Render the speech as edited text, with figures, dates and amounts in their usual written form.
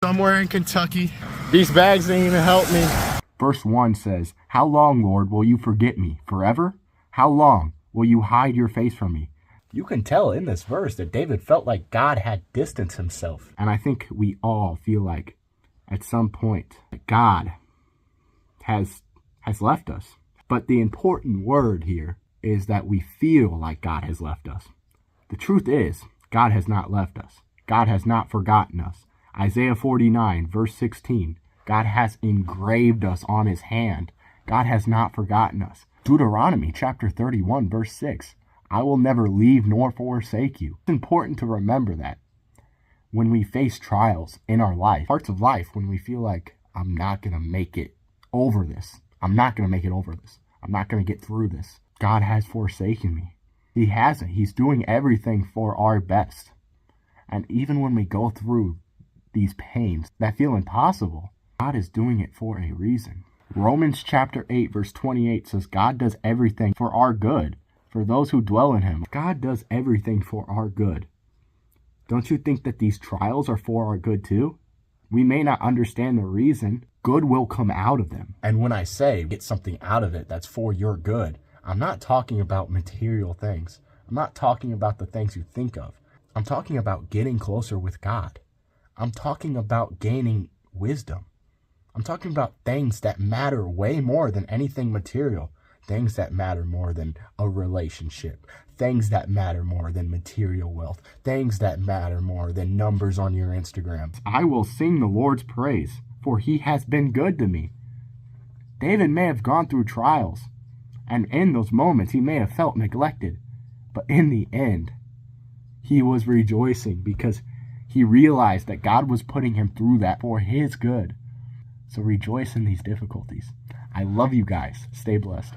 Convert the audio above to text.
somewhere in Kentucky. These bags didn't even help me. Verse 1 says, "How long, Lord, will you forget me? Forever? How long will you hide your face from me?" You can tell in this verse that David felt like God had distanced himself. And I think we all feel like at some point that God has left us. But the important word here is that we feel like God has left us. The truth is, God has not left us. God has not forgotten us. Isaiah 49, verse 16, God has engraved us on his hand. God has not forgotten us. Deuteronomy chapter 31, verse 6, I will never leave nor forsake you. It's important to remember that when we face trials in our life, parts of life, when we feel like I'm not going to make it over this, I'm not going to make it over this, I'm not going to get through this, God has forsaken me. He hasn't. He's doing everything for our best. And even when we go through these pains that feel impossible, God is doing it for a reason. Romans chapter 8, verse 28 says, God does everything for our good, for those who dwell in him. God does everything for our good. Don't you think that these trials are for our good too? We may not understand the reason. Good will come out of them. And when I say get something out of it that's for your good, I'm not talking about material things. I'm not talking about the things you think of. I'm talking about getting closer with God. I'm talking about gaining wisdom. I'm talking about things that matter way more than anything material. Things that matter more than a relationship. Things that matter more than material wealth. Things that matter more than numbers on your Instagram. I will sing the Lord's praise, for he has been good to me. David may have gone through trials, and in those moments he may have felt neglected. But in the end, he was rejoicing because he realized that God was putting him through that for his good. So rejoice in these difficulties. I love you guys. Stay blessed.